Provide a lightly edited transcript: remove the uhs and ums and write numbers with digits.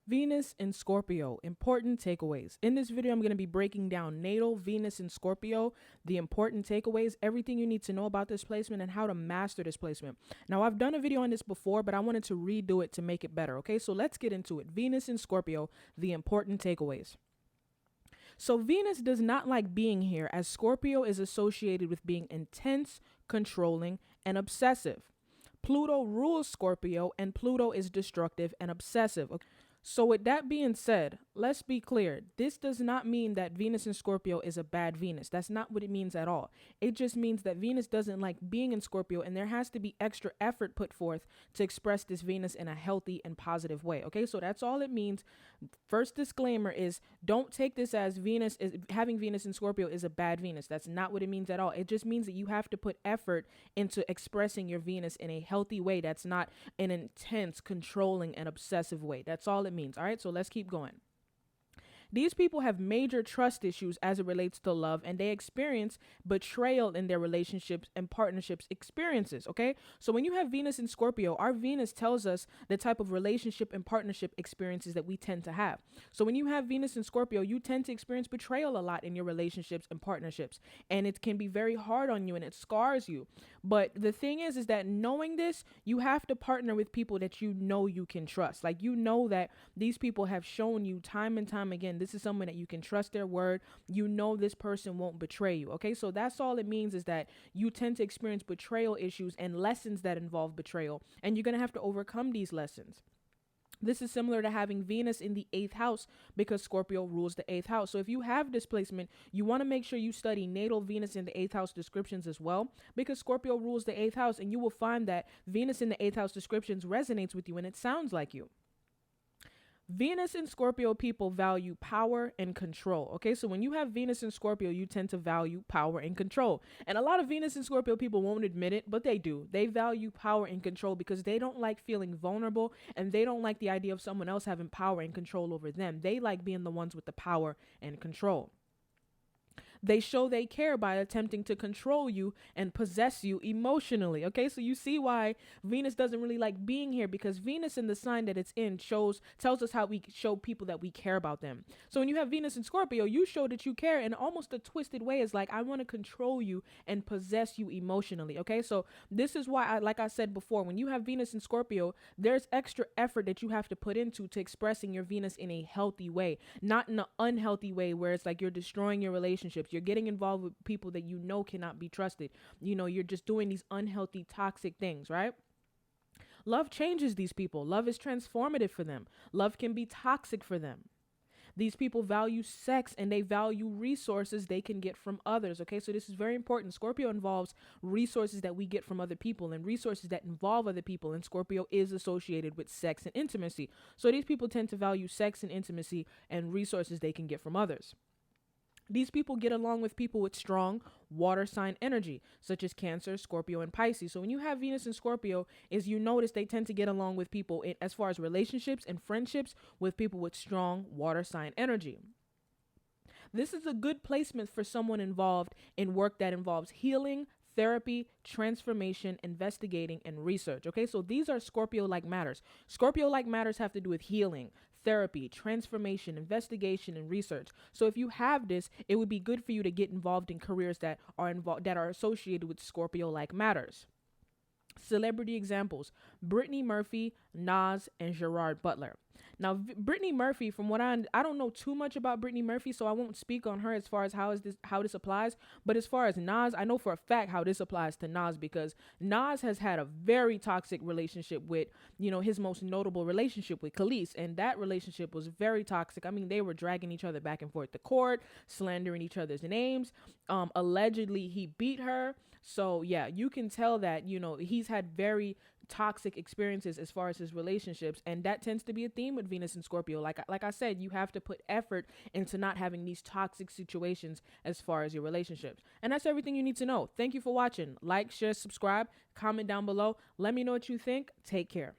Venus in Scorpio, important takeaways. In this video, I'm going to be breaking down natal Venus in Scorpio, the important takeaways, everything you need to know about this placement and how to master this placement. Now, I've done a video on this before, but I wanted to redo it to make it better. Okay, so let's get into it. Venus in Scorpio, the important takeaways. So Venus does not like being here, as Scorpio is associated with being intense, controlling, and obsessive. Pluto rules Scorpio, and Pluto is destructive and obsessive. Okay? So with that being said, let's be clear. This does not mean that Venus in Scorpio is a bad Venus. That's not what it means at all. It just means that Venus doesn't like being in Scorpio, and there has to be extra effort put forth to express this Venus in a healthy and positive way. Okay, so that's all it means. First disclaimer is, don't take this as having Venus in Scorpio is a bad Venus. That's not what it means at all. It just means that you have to put effort into expressing your Venus in a healthy way. That's not an intense, controlling, and obsessive way. That's all it means. All right, so let's keep going. These people have major trust issues as it relates to love, and they experience betrayal in their relationships and partnerships experiences, okay? So when you have Venus in Scorpio, our Venus tells us the type of relationship and partnership experiences that we tend to have. So when you have Venus in Scorpio, you tend to experience betrayal a lot in your relationships and partnerships, and it can be very hard on you and it scars you. But the thing is that knowing this, you have to partner with people that you know you can trust. Like, you know that these people have shown you time and time again, this is someone that you can trust their word. You know this person won't betray you. Okay, so that's all it means, is that you tend to experience betrayal issues and lessons that involve betrayal, and you're going to have to overcome these lessons. This is similar to having Venus in the 8th house, because Scorpio rules the 8th house. So if you have displacement, you want to make sure you study natal Venus in the 8th house descriptions as well, because Scorpio rules the 8th house, and you will find that Venus in the 8th house descriptions resonates with you and it sounds like you. Venus in Scorpio people value power and control. Okay, so when you have Venus in Scorpio, you tend to value power and control. And a lot of Venus in Scorpio people won't admit it, but they do. They value power and control because they don't like feeling vulnerable, and they don't like the idea of someone else having power and control over them. They like being the ones with the power and control. They show they care by attempting to control you and possess you emotionally. Okay, so you see why Venus doesn't really like being here, because Venus in the sign that it's in tells us how we show people that we care about them. So when you have Venus in Scorpio, you show that you care in almost a twisted way. It's like, I want to control you and possess you emotionally. Okay, so this is why like I said before, when you have Venus in Scorpio, there's extra effort that you have to put into expressing your Venus in a healthy way, not in an unhealthy way where it's like you're destroying your relationships. You're getting involved with people that you know cannot be trusted. You know, you're just doing these unhealthy, toxic things, right? Love changes these people. Love is transformative for them. Love can be toxic for them. These people value sex, and they value resources they can get from others. Okay, so this is very important. Scorpio involves resources that we get from other people and resources that involve other people, and Scorpio is associated with sex and intimacy. So these people tend to value sex and intimacy and resources they can get from others. These people get along with people with strong water sign energy, such as Cancer, Scorpio, and Pisces. So when you have Venus in Scorpio, you notice they tend to get along with people as far as relationships and friendships with people with strong water sign energy. This is a good placement for someone involved in work that involves healing, therapy, transformation, investigating, and research. Okay, so these are Scorpio-like matters. Scorpio-like matters have to do with healing, therapy, transformation, investigation, and research. So if you have this, it would be good for you to get involved in careers that are associated with Scorpio-like matters. Celebrity examples: Brittany Murphy, Nas, and Gerard Butler. Now, Brittany Murphy, from what I don't know too much about Brittany Murphy, so I won't speak on her as far as how this applies. But as far as Nas, I know for a fact how this applies to Nas, because Nas has had a very toxic relationship with, his most notable relationship with Khalees, and that relationship was very toxic. I mean, they were dragging each other back and forth to court, slandering each other's names. Allegedly, he beat her. So yeah, you can tell that, he's had very toxic experiences as far as his relationships, and that tends to be a theme with Venus and Scorpio. Like I said, you have to put effort into not having these toxic situations as far as your relationships. And that's everything you need to know. Thank you for watching. Like, share, subscribe, comment down below. Let me know what you think. Take care.